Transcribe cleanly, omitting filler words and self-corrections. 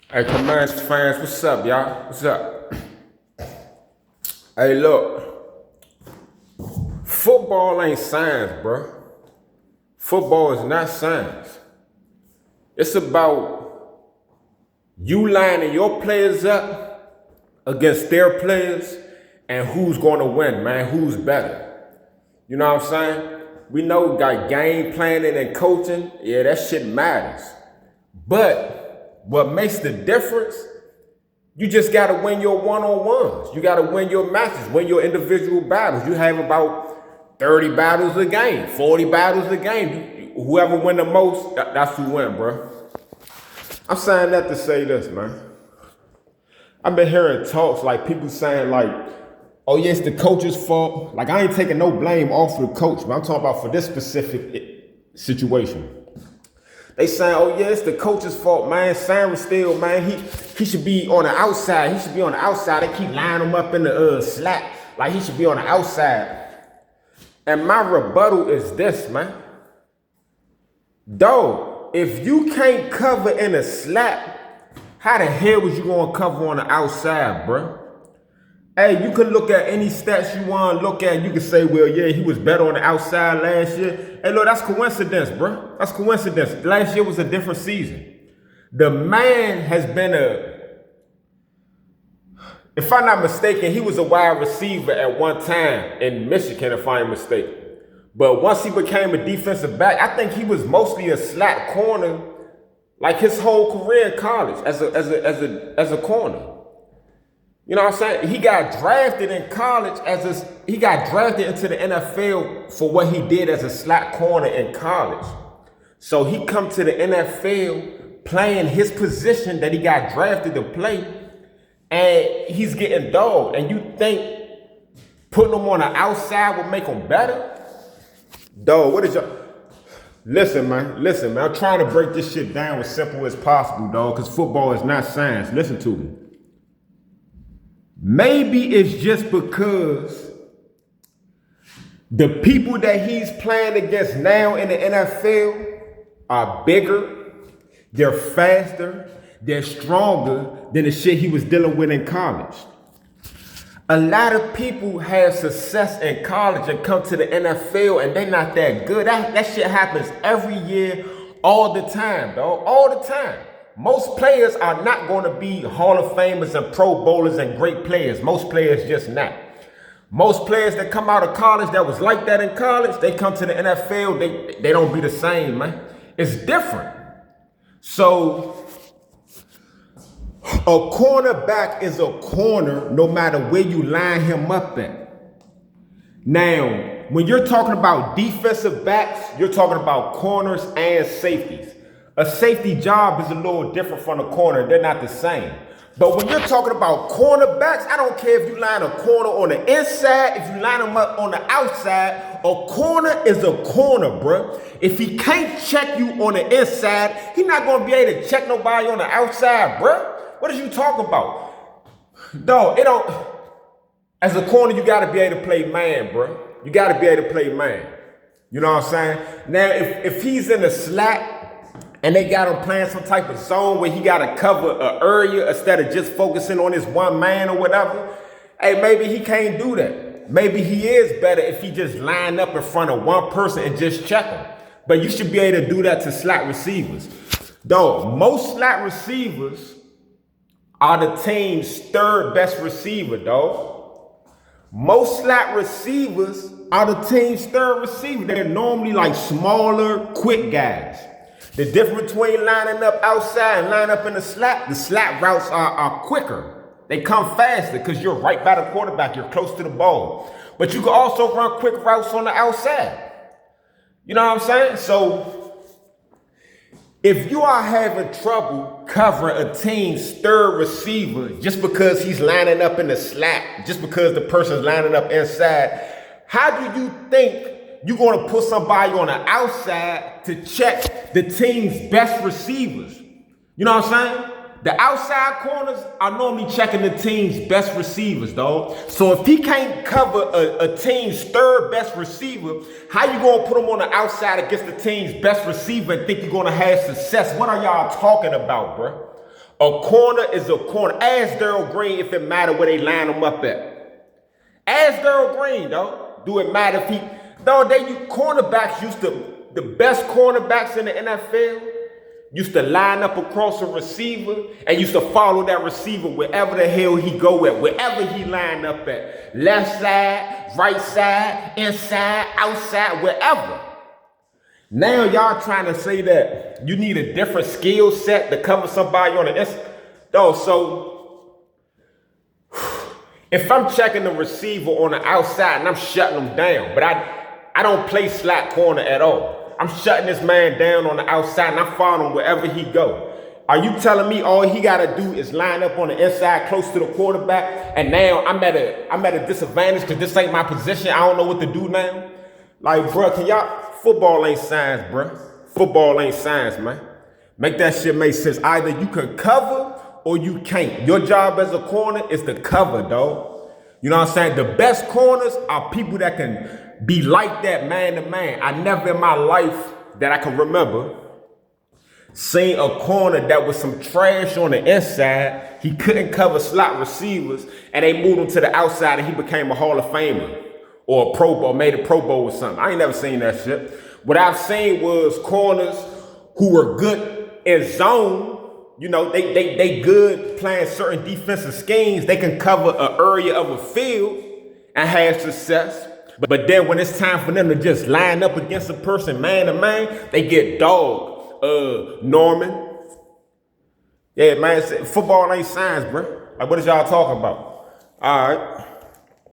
Hey, Command fans, what's up, y'all? What's up? Hey, look, football ain't science, bro. Football is not science. It's about you lining your players up against their players and who's going to win, man. Who's better? You know what I'm saying? We know got game planning and coaching. Yeah, that shit matters. But what makes the difference? You just got to win your one-on-ones. You got to win your matches, win your individual battles. You have about 30 battles a game, 40 battles a game. Whoever win the most, that's who win, bro. I'm saying that to say this, man. I've been hearing talks like people saying like, oh, yeah, it's the coach's fault. Like, I ain't taking no blame off of the coach, but I'm talking about for this specific situation. They saying, oh yeah, it's the coach's fault, man. Sainristil, man, he should be on the outside. He should be on the outside. They keep lining him up in the slap. Like he should be on the outside. And my rebuttal is this, man. Dog, if you can't cover in a slap, how the hell was you gonna cover on the outside, bro? Hey, you can look at any stats you want to look at. You can say, well, yeah, he was better on the outside last year. Hey, look, that's coincidence, bro. That's coincidence. Last year was a different season. The man has been if I'm not mistaken, he was a wide receiver at one time in Michigan, if I'm mistaken. But once he became a defensive back, I think he was mostly a slot corner, like his whole career in college as a corner. You know what I'm saying? He got drafted in college he got drafted into the NFL for what he did as a slot corner in college. So he come to the NFL playing his position that he got drafted to play, and he's getting dogged. And you think putting him on the outside would make him better? Dog, what is your... Listen, man. I'm trying to break this shit down as simple as possible, dog, because football is not science. Listen to me. Maybe it's just because the people that he's playing against now in the NFL are bigger, they're faster, they're stronger than the shit he was dealing with in college. A lot of people have success in college and come to the NFL and they're not that good. That shit happens every year, all the time, dog, all the time. Most players are not going to be Hall of Famers and Pro Bowlers and great players. Most players just not. Most players that come out of college that was like that in college, they come to the NFL, they don't be the same, man. It's different. So a cornerback is a corner no matter where you line him up at. Now, when you're talking about defensive backs, you're talking about corners and safeties. A safety job is a little different from a corner. They're not the same. But when you're talking about cornerbacks, I don't care if you line a corner on the inside, if you line them up on the outside, a corner is a corner, bro. If he can't check you on the inside, he's not going to be able to check nobody on the outside, bro. What are you talking about? Dog, as a corner, you got to be able to play man, bro. You got to be able to play man. You know what I'm saying? Now, if he's in a slot, and they got him playing some type of zone where he got to cover an area instead of just focusing on his one man or whatever. Hey, maybe he can't do that. Maybe he is better if he just line up in front of one person and just check him. But you should be able to do that to slot receivers. Dog, most slot receivers are the team's third best receiver, dog. Most slot receivers are the team's third receiver. They're normally like smaller, quick guys. The difference between lining up outside and lining up in the slot routes are quicker. They come faster because you're right by the quarterback. You're close to the ball. But you can also run quick routes on the outside. You know what I'm saying? So if you are having trouble covering a team's third receiver just because he's lining up in the slot, just because the person's lining up inside, how do you think you're going to put somebody on the outside to check the team's best receivers? You know what I'm saying? The outside corners are normally checking the team's best receivers, dog. So if he can't cover a team's third best receiver, how you going to put him on the outside against the team's best receiver and think you're going to have success? What are y'all talking about, bro? A corner is a corner. Ask Daryl Green if it matter where they line him up at. Ask Daryl Green, though. Do it matter if he... No, cornerbacks used to... The best cornerbacks in the NFL used to line up across a receiver and used to follow that receiver wherever the hell he go at, wherever he lined up at. Left side, right side, inside, outside, wherever. Now y'all trying to say that you need a different skill set to cover somebody on the inside. No, so if I'm checking the receiver on the outside and I'm shutting him down, but I don't play slot corner at all. I'm shutting this man down on the outside and I'm following him wherever he go. Are you telling me all he got to do is line up on the inside close to the quarterback and now I'm at a disadvantage because this ain't my position. I don't know what to do now? Like, bro, football ain't science, bro. Football ain't science, man. Make that shit make sense. Either you can cover or you can't. Your job as a corner is to cover, dog. You know what I'm saying? The best corners are people that can be like that man to man. I never in my life that I can remember seen a corner that was some trash on the inside. He couldn't cover slot receivers and they moved him to the outside and he became a Hall of Famer or a Pro Bowl, made a Pro Bowl or something. I ain't never seen that shit. What I've seen was corners who were good in zone. You know, they good playing certain defensive schemes. They can cover an area of a field and have success. But then when it's time for them to just line up against a person man to man, they get dogged. Norman. Yeah, man, football ain't science, bro. Like, what is y'all talking about? All right.